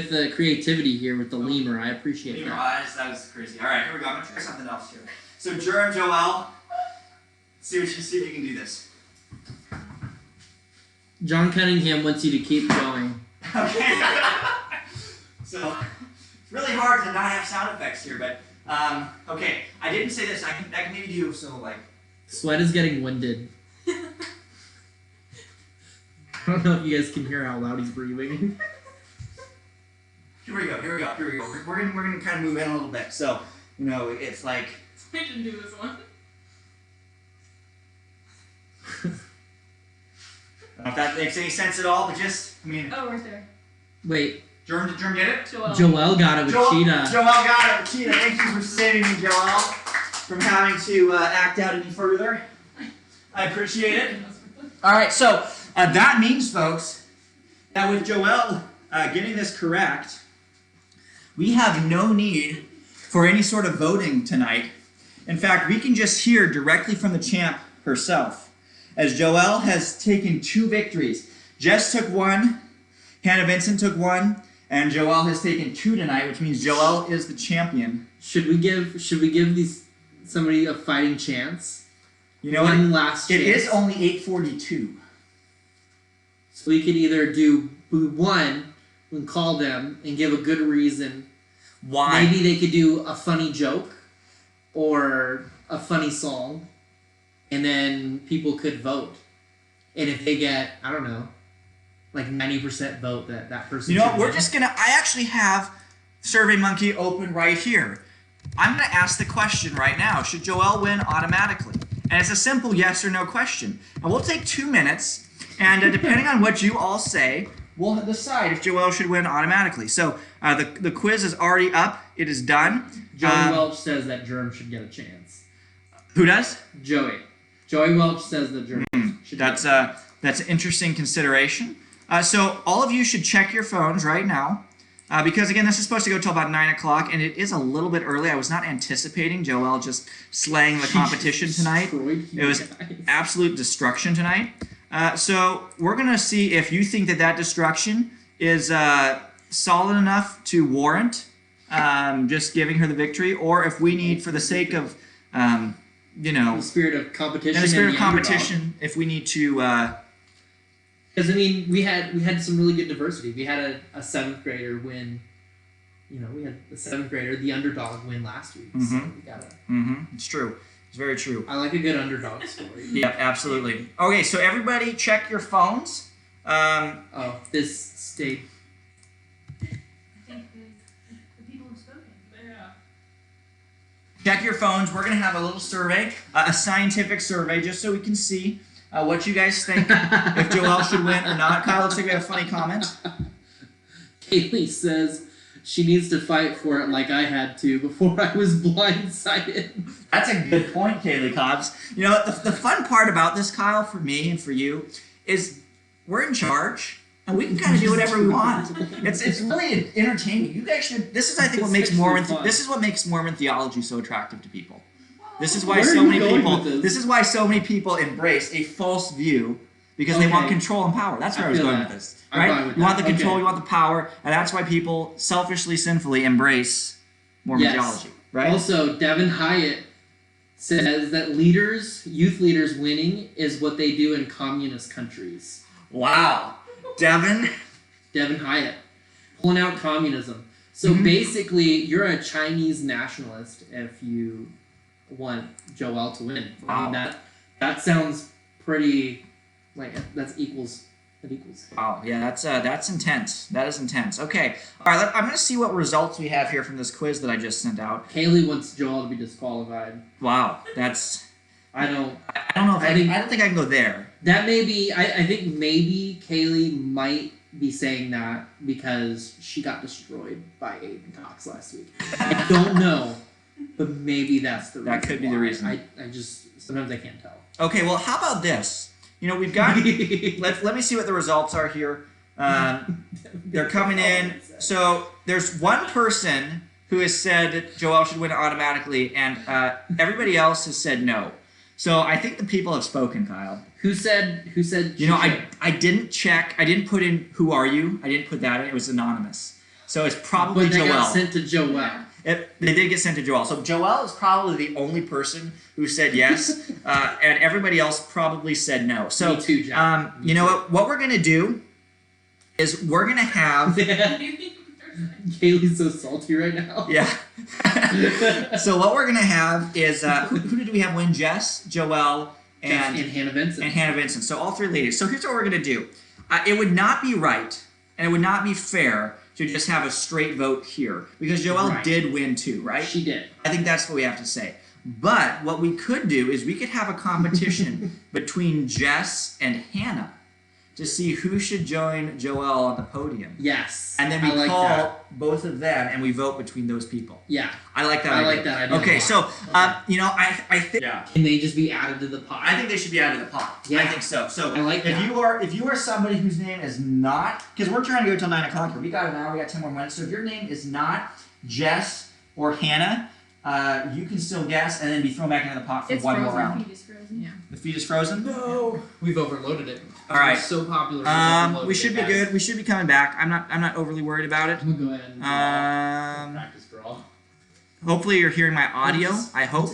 the creativity here with the lemur. I appreciate Lemur that. eyes. That was crazy. All right, here we go. I'm gonna try something else here. So, Joel, see if you can do this. John Cunningham wants you to keep going. Okay. So it's really hard to not have sound effects here, but okay. I didn't say this. I can maybe do so like. Sweat is getting winded. I don't know if you guys can hear how loud he's breathing. Here we go. We're gonna kind of move in a little bit. So it's like. I didn't do this one. I don't know if that makes any sense at all, but Oh, right there. Wait, Did Germ get it? Joel got it with cheetah. Joel got it with cheetah. Thank you for saving me, Joel, from having to act out any further. I appreciate it. All right, so that means, folks, that with Joel getting this correct, we have no need for any sort of voting tonight. In fact, we can just hear directly from the champ herself, as Joel has taken 2 victories. Jess took 1, Hannah Vincent took 1, and Joel has taken 2 tonight, which means Joel is the champion. Should we give somebody a fighting chance? You know One what? last It chance. is only 8:42. So we could either do one and call them and give a good reason. Why? Maybe they could do a funny joke or a funny song, and then people could vote. And if they get, I don't know, like 90% vote that person. You know what? should We're win. just gonna. I actually have SurveyMonkey open right here. I'm gonna ask the question right now. Should Joel win automatically? And it's a simple yes or no question. And we'll take 2 minutes, and depending on what you all say, we'll decide if Joel should win automatically. So the quiz is already up. It is done. Joey Welch says that Germ should get a chance. Who does? Joey Welch says that Germ should get a chance. That's an interesting consideration. So all of you should check your phones right now. Because again, this is supposed to go till about 9 o'clock, and it is a little bit early. I was not anticipating Joel just slaying the competition tonight. Destroyed you It was guys. absolute destruction tonight. So we're going to see if you think that destruction is solid enough to warrant just giving her the victory, or if we need, for the sake of, The spirit of competition. in the spirit and of competition, if we need to. Because we had some really good diversity. We had a seventh grader win. We had the seventh grader, the underdog, win last week. So we gotta. It's true. It's very true. I like a good underdog story. Yeah, absolutely. Okay, so everybody, check your phones. This state. I think the people have spoken. Yeah. Check your phones. We're going to have a little survey, a scientific survey, just so we can see what you guys think, if Joelle should win or not. Kyle, looks like we have a funny comment. Kaylee says she needs to fight for it like I had to before I was blindsided. That's a good point, Kaylee Cobbs. The fun part about this, Kyle, for me and for you, is we're in charge. And we can kind of do whatever we want. It's really entertaining. You guys should. This is, I think, what makes Mormon theology so attractive to people. This is why Where are so you many going people. with this? This is why so many people embrace a false view because they want Okay. control and power. That's where I was feel going that. with this. I'm Right? fine with You want the that. control. Okay. You want the power, and that's why people selfishly, sinfully embrace Mormon Yes. theology. Right? Also, Devin Hyatt says that youth leaders winning is what they do in communist countries. Wow, Devin. Devin Hyatt, pulling out communism. So basically, you're a Chinese nationalist if you want Joelle to win. I mean, Wow. that sounds pretty that equals. Wow, yeah, that's intense. That is intense. Okay, all right. I'm going to see what results we have here from this quiz that I just sent out. Kaylee wants Joelle to be disqualified. Wow, that's. I don't. I don't know if I don't think I can go there. That may be. I think maybe Kaylee might be saying that because she got destroyed by Aiden Cox last week. I don't know, but maybe that's the reason. That could be the why. reason. I just sometimes I can't tell. Okay, well, how about this? We've got. let me see what the results are here. They're coming in. So there's one person who has said that Joelle should win automatically, and everybody else has said no. So I think the people have spoken, Kyle. Who said? I didn't check. I didn't put in who are you. I didn't put that in. It was anonymous. So it's probably But they Joelle. got sent to Joelle. They did get sent to Joelle. So Joelle is probably the only person who said yes, and everybody else probably said no. So Me too, Jack. you know what we're gonna do is we're gonna have Kaylee's so salty right now. yeah. So what we're gonna have is who did we have win? Jess, Joelle, and Hannah Vincent. and Hannah Vincent. So all three ladies. So here's what we're gonna do. It would not be right, and it would not be fair to just have a straight vote here because Joelle Right. did win too, right? She did. I think that's what we have to say. But what we could do is we could have a competition between Jess and Hannah to see who should join Joelle on the podium. Yes. And then we I like call that. both of them and we vote between those people. Yeah. I like that I idea. like that idea a Okay, lot. so, Okay. I think... Yeah. Can they just be added to the pot? I think they should be added to the pot. Yeah. I think so. So I like if that. you are somebody whose name is not, because we're trying to go till 9 o'clock here. We got an hour. We got 10 more minutes. So if your name is not Jess or Hannah, you can still guess and then be thrown back into the pot for one more round. Feed is frozen. Yeah. The feed is frozen. No. We've overloaded it. All right. We're so popular. we've overloaded We should it, be guys. good. We should be coming back. I'm not overly worried about it. I'm gonna go ahead and draw. Practice draw. Hopefully you're hearing my audio. I hope.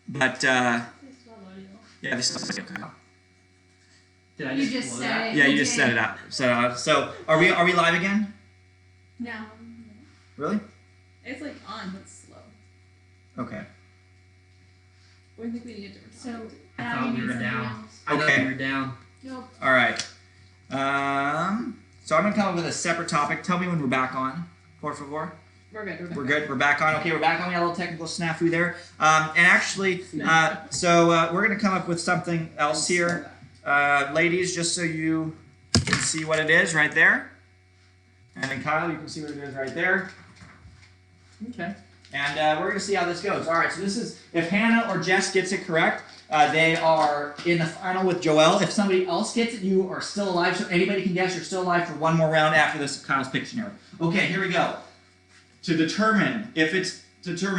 But yeah, this is audio. Did I You just just blow said that? it. Yeah, you just set it up. So are we live again? No. Really? It's like on, but slow. Okay. I think we need a different So topic. I now thought you we need were something down. else. I thought Okay. we were down. Nope. All right. So I'm gonna come up with a separate topic. Tell me when we're back on, por favor. We're good. We're good. We're back on. Okay, we're back on. We had a little technical snafu there. And actually, so we're gonna come up with something else here, ladies, just so you can see what it is right there. And then Kyle, you can see what it is right there. Okay. And we're gonna see how this goes. All right. So this is if Hannah or Jess gets it correct, they are in the final with Joelle. If somebody else gets it, you are still alive. So anybody can guess. You're still alive for one more round after this Kyle's Pictionary. Okay, here we go. To determine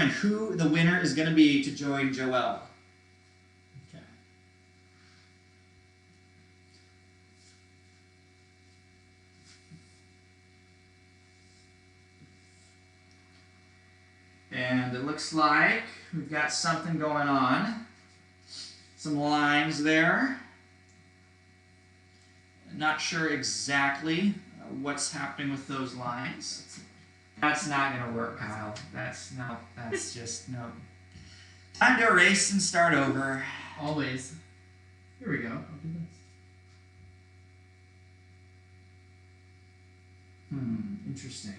who the winner is going to be to join Joelle. Okay. And it looks like we've got something going on. Some lines there. Not sure exactly what's happening with those lines. That's not gonna work, Kyle. That's just no. Time to erase and start over. Always. Here we go. I'll do this. Interesting.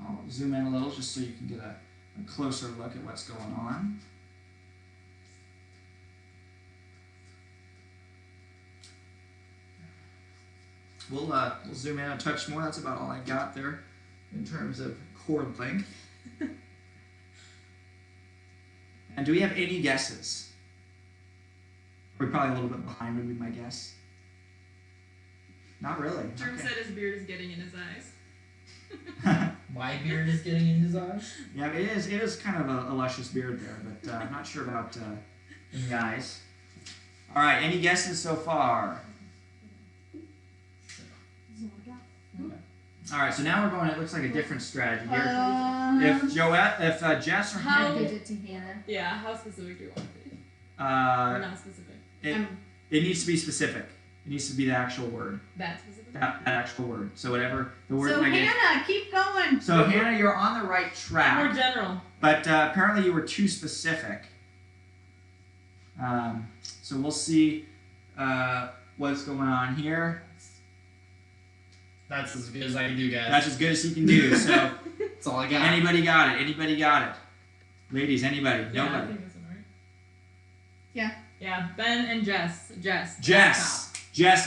I'll zoom in a little just so you can get a closer look at what's going on. We'll zoom in a touch more. That's about all I got there in terms of chord length. And do we have any guesses? We're probably a little bit behind would be my guess. Not really. Drew Okay. said his beard is getting in his eyes. My beard is getting in his eyes. Yeah, it is kind of a luscious beard there, but I'm not sure about in the eyes. All right, any guesses so far? All right, so now we're going. It looks like a different strategy here. If Jess or I'll Hannah, give it to Hannah. Yeah, how specific do you want it to be? Or not specific? it needs to be specific. It needs to be the actual word. That specific? That actual word. So whatever the word. So like Hannah, keep going. So Hannah, you're on the right More track, general. but apparently you were too specific. So we'll see what's going on here. That's as good as I can do, guys. That's as good as he can do. So That's all I got. anybody got it? Anybody got it? Ladies, anybody? Yeah, I Nobody. think this one, right? Yeah. Yeah, Ben and Jess. Jess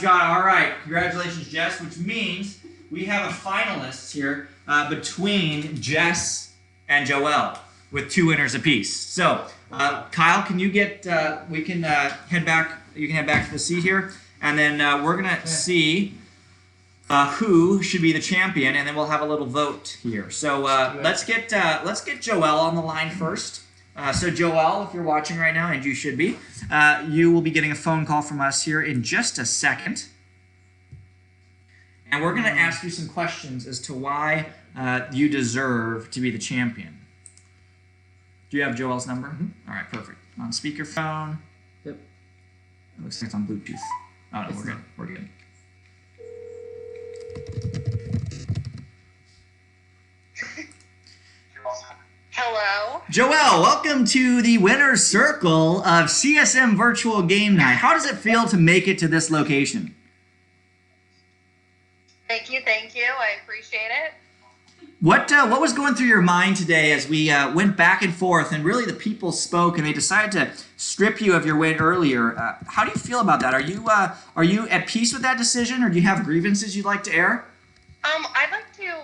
got it. All right. Congratulations, Jess, which means we have a finalist here between Jess and Joelle with 2 winners apiece. So, Kyle, can you get, we can head back, you can head back to the seat here, and then we're going to see who should be the champion, and then we'll have a little vote here. So let's get Joelle on the line first. So Joelle, if you're watching right now, and you should be, you will be getting a phone call from us here in just a second. And we're going to ask you some questions as to why you deserve to be the champion. Do you have Joelle's number? Mm-hmm. All right, perfect. On speakerphone. Yep. It looks like it's on Bluetooth. Oh, no, It's we're not. good. We're good. Hello. Joelle, welcome to the winner's circle of CSM Virtual Game Night. How does it feel to make it to this location? Thank you. I appreciate it. What was going through your mind today as we went back and forth and really the people spoke and they decided to strip you of your win earlier? How do you feel about that? Are you at peace with that decision, or do you have grievances you'd like to air? I'd like to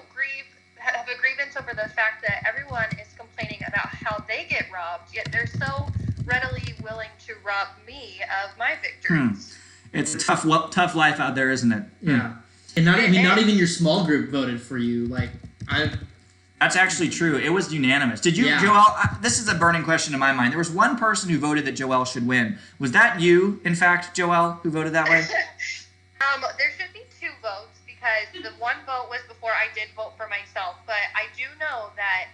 have a grievance over the fact that everyone is complaining about how they get robbed, yet they're so readily willing to rob me of my victories. It's a tough life out there, isn't it? Yeah. And not even your small group voted for you. Like That's actually true. It was unanimous. Did you, Yeah. Joelle? This is a burning question in my mind. There was one person who voted that Joelle should win. Was that you, in fact, Joelle, who voted that way? There should be 2 votes because the one vote was before I did vote for myself. But I do know that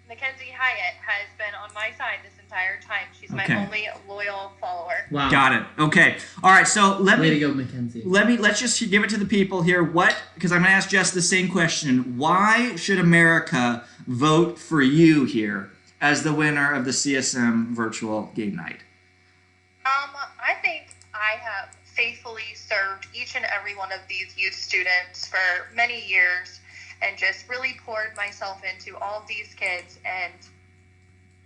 Mackenzie Hyatt has been on my side this entire time. She's my Okay. only loyal follower. wow. Got it. Okay. All right. So Way to go, Mackenzie. let's just give it to the people here. Because I'm going to ask Jess the same question. Why should America vote for you here as the winner of the CSM Virtual Game Night? I think I have faithfully served each and every one of these youth students for many years and just really poured myself into all of these kids. And,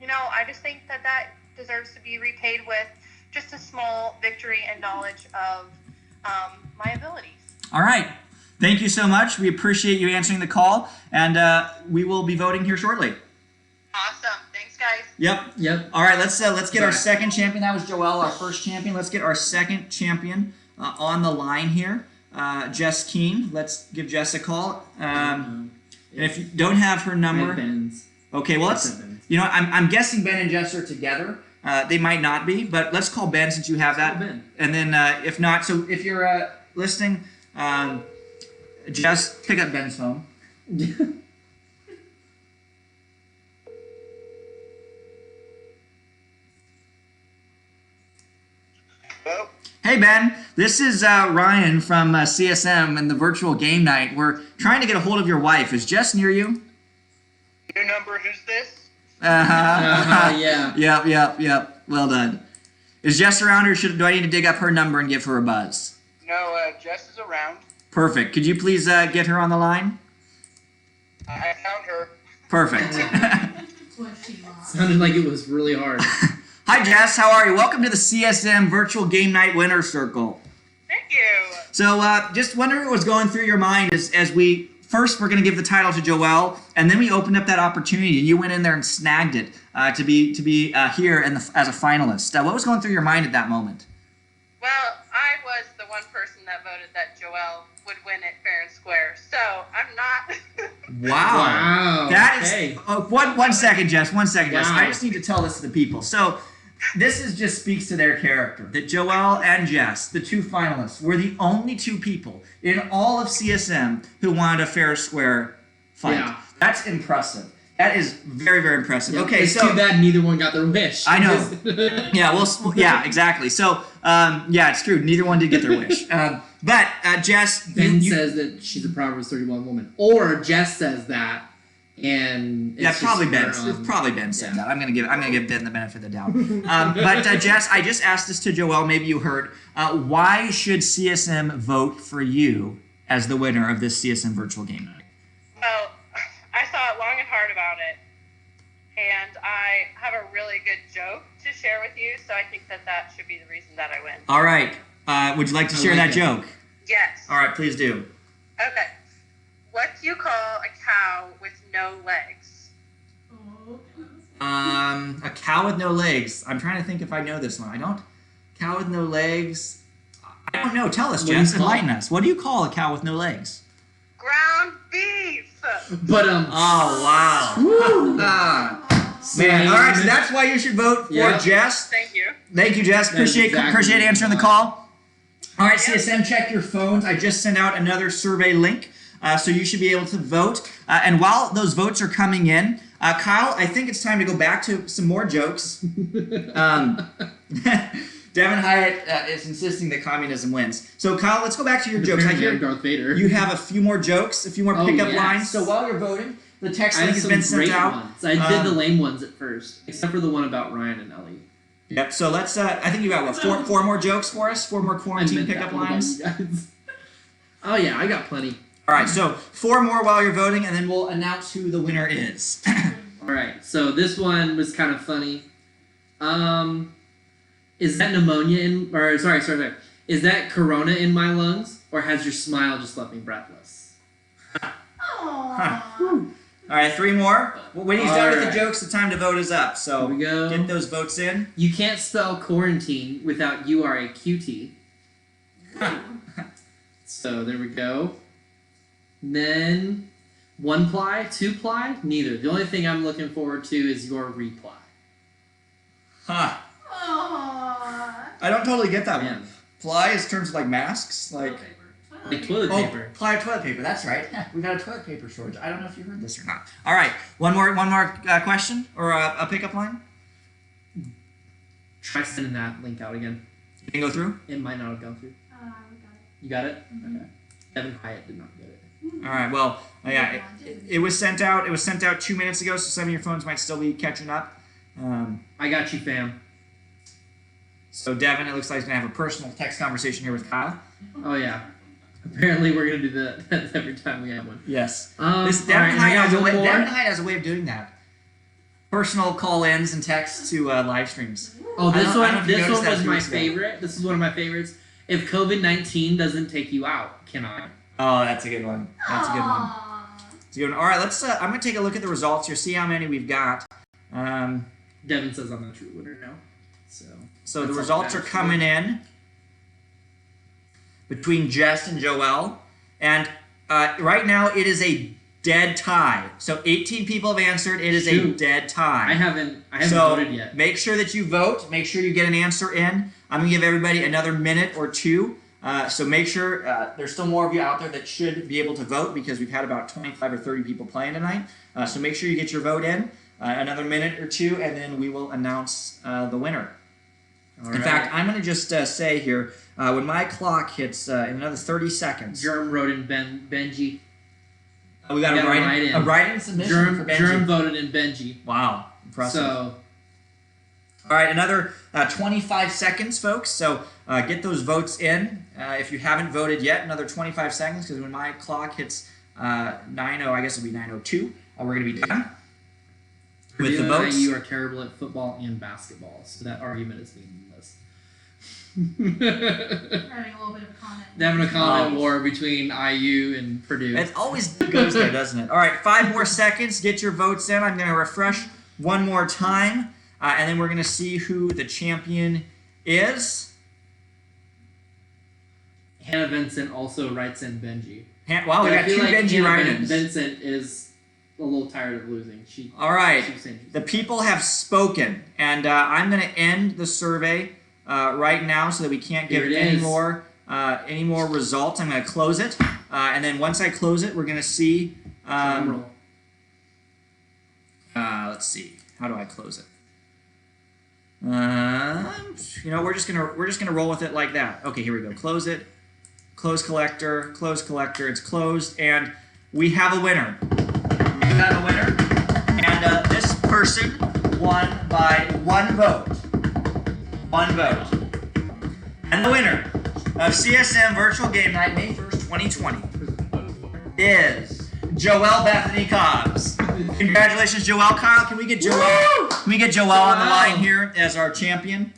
I just think that deserves to be repaid with just a small victory and knowledge of my abilities. All right. Thank you so much. We appreciate you answering the call, and we will be voting here shortly. Awesome. Thanks, guys. Yep. All right. Let's get our second champion. That was Joelle, our first champion. Let's get our second champion on the line here. Jess Keene. Let's give Jess a call. And if you don't have her number, Ben's. okay. Well, let's. I'm guessing Ben and Jess are together. They might not be, but let's call Ben since you have that. Call Ben. And then if not, so if you're listening, Jess, pick up Ben's phone. Hello? Hey, Ben. This is Ryan from CSM and the virtual game night. We're trying to get a hold of your wife. Is Jess near you? New number, who's this? Yeah. Yep. Well done. Is Jess around, or do I need to dig up her number and give her a buzz? No, Jess is around. Perfect. Could you please get her on the line? I found her. Perfect. Sounded like it was really hard. Hi, Jess. How are you? Welcome to the CSM Virtual Game Night Winner Circle. Thank you. So, just wondering what was going through your mind as we first we're going to give the title to Joelle, and then we opened up that opportunity, and you went in there and snagged it to be here as a finalist. What was going through your mind at that moment? Well, I was the one person that voted that Joelle would win it fair and square, so I'm not. Wow. That is Okay. one second, Jess. One second, Jess. Wow. I just need to tell this to the people. So this just speaks to their character. That Joelle and Jess, the two finalists, were the only two people in all of CSM who wanted a fair square fight. Yeah. That's impressive. That is very, very impressive. Yeah, Okay, it's so too bad neither one got their wish. I know. Yeah, exactly. So, it's true. Neither one did get their wish. But Jess, Ben you says that she's a Proverbs 31 woman, or Jess says that, and yeah, it's probably just Ben. her, Probably Ben said yeah. that. I'm gonna give Ben the benefit of the doubt. But Jess, I just asked this to Joelle. Maybe you heard. Why should CSM vote for you as the winner of this CSM virtual game night? Well, I thought long and hard about it, and I have a really good joke to share with you, so I think that should be the reason that I win. All right. Would you like to I share like that it. joke? Yes. All right, please do. Okay. What do you call a cow with no legs? A cow with no legs. I'm trying to think if I know this one. I don't. Cow with no legs. I don't know. Tell us, What do you Jess. call Enlighten us. What do you call a cow with no legs? Ground beef. But Oh, wow. Man, all right, so that's why you should vote for Yeah. Jess. Thank you. Thank you, Jess. That is exactly Appreciate answering the why. call. All right, CSM, check your phones. I just sent out another survey link, so you should be able to vote. And while those votes are coming in, Kyle, I think it's time to go back to some more jokes. Devin Hyatt is insisting that communism wins. So, Kyle, let's go back to your jokes. I Apparently I'm hear Darth Vader. you have a few more jokes, a few more Oh, pickup yes. lines. So while you're voting, the text I link have has some been sent great out. ones. I did the lame ones at first, except for the one about Ryan and Ellie. Yep. So let's. I think you got what four more jokes for us. Four more I quarantine meant pickup that one about lines. you guys. Oh yeah, I got plenty. All right. So 4 more while you're voting, and then we'll announce who the winner is. All right, so this one was kind of funny. Is that pneumonia in, or sorry, is that corona in my lungs, or has your smile just left me breathless? Aww. All right. 3 more. Well, when he's done with the All right. jokes, the time to vote is up. So Here we go. get those votes in. You can't spell quarantine without you are a cutie. So there we go. Then 1 ply, 2 ply, neither. The only thing I'm looking forward to is your reply. Huh. Aww. I don't totally get that Man. one. Ply is terms of like masks, like. Like toilet Oh, paper. ply of toilet paper. That's right. We've got a toilet paper shortage. I don't know if you heard this or not. All right. One more question or a pickup line. Try sending that link out again. You can go through. It might not have gone through. We got it. You got it? Okay. Evan Hyatt did not get it. All right. Well, yeah, it was sent out. It was sent out 2 minutes ago, so some of your phones might still be catching up. I got you, fam. So Devin, it looks like he's gonna have a personal text conversation here with Kyle. Oh yeah. Apparently we're gonna do that every time we have one. Yes. This All Devin, right, and I Hyde got has a one way, more. Devin Hyde has a way of doing that. Personal call-ins and texts to live streams. Oh, I this don't know one. if you This noticed one that was 2 my weeks ago. favorite. This is one of my favorites. If COVID-19 doesn't take you out, can I? Oh, that's a good one. That's a good one. Aww. It's a good one. All right, let's. I'm gonna take a look at the results here, see how many we've got. Devin says I'm the true winner now. So That's the all results that are matters. coming in between Jess and Joelle, and right now it is a dead tie. So 18 people have answered. It is a Shoot. dead tie. I haven't so voted yet. make sure that you vote. Make sure you get an answer in. I'm gonna give everybody another minute or 2. So make sure there's still more of you out there that should be able to vote because we've had about 25 or 30 people playing tonight. So make sure you get your vote in. Another minute or 2, and then we will announce the winner. All In right. fact, I'm going to just say here, when my clock hits in another 30 seconds, Germ wrote in Benji. we got You a gotta write-in, write in. a write-in submission for Benji. Germ voted in Benji. Wow, impressive. So All right, another 25 seconds, folks. So get those votes in. If you haven't voted yet, another 25 seconds, because when my clock hits 9:00, I guess it'll be 9:02, we're going to be done with Purdue the and votes. IU are terrible at football and basketball, so that argument is meaningless. We're having a little bit of comment. They're having a comment war between IU and Purdue. It always goes there, doesn't it? All right, 5 more seconds. Get your votes in. I'm going to refresh one more time, and then we're going to see who the champion is. Hannah Vincent also writes in Benji. Wow, we But I got feel 2 like Benji Hannah write-ins. Vincent is a little tired of losing. All right, she was saying she's- the people have spoken, and I'm going to end the survey right now so that we can't give Here it any is. more results. I'm going to close it, and then once I close it, we're going to see. Drum roll. Let's see. How do I close it? We're just gonna roll with it like that. Okay, here we go. Close it. Close collector. Close collector. It's closed, and we have a winner. We have a winner, and this person won by 1 vote. 1 vote. And the winner of CSM Virtual Game Night, May 1st, 2020, is Joelle Bethany Cobbs. Congratulations, Joelle. Kyle, can we get Joelle? Can we get Joelle on the line here as our champion?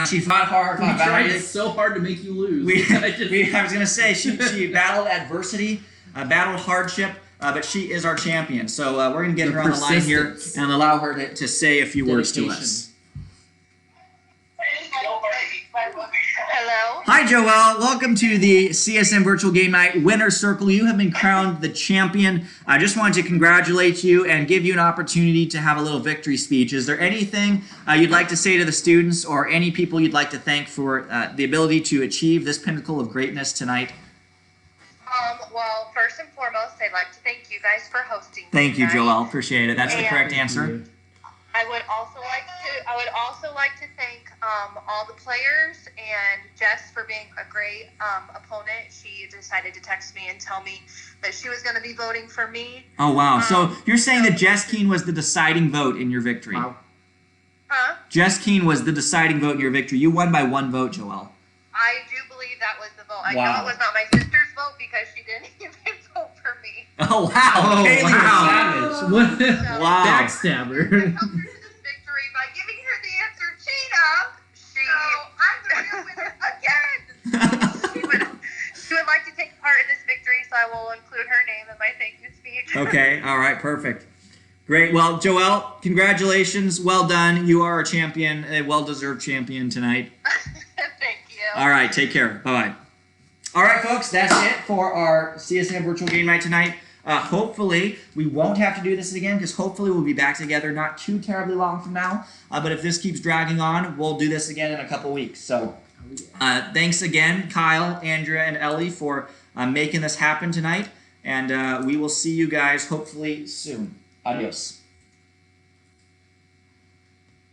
She fought hard, We fought tried valiantly. so hard to make you lose. I was gonna say she battled adversity, battled hardship, but she is our champion. So we're gonna get The her on the line here persistence. and allow her to say a few words to Dedication. us. Hello. Hi, Joelle. Welcome to the CSM Virtual Game Night Winner's Circle. You have been crowned the champion. I just wanted to congratulate you and give you an opportunity to have a little victory speech. Is there anything you'd like to say to the students or any people you'd like to thank for the ability to achieve this pinnacle of greatness tonight? Well, first and foremost, I'd like to thank you guys for hosting. Thank you, tonight. Joelle. Appreciate it. That's the And- correct answer. I would also like to thank all the players and Jess for being a great opponent. She decided to text me and tell me that she was going to be voting for me. Oh, wow. So you're saying that Jess Keene was the deciding vote in your victory. Wow. Huh? Jess Keene was the deciding vote in your victory. You won by 1 vote, Joelle. I do believe that was the vote. I Wow. know it was not my sister's vote because she didn't even vote for me. Oh, wow. Kaylee was wow. savage. What? So, Wow. Backstabber. to help her to this victory by giving her the answer Cheetah. I'm the real winner again. She would like to take part in this victory, so I will include her name in my thank you speech. Okay, all right, perfect. Great. Well, Joelle, congratulations. Well done. You are a champion, a well-deserved champion tonight. Thank you. All right, take care. Bye-bye. All right, folks, that's it for our CSM Virtual Game Night tonight. Hopefully, we won't have to do this again because hopefully we'll be back together not too terribly long from now. But if this keeps dragging on, we'll do this again in a couple weeks. So thanks again, Kyle, Andrea, and Ellie for making this happen tonight. And we will see you guys hopefully soon. Adios.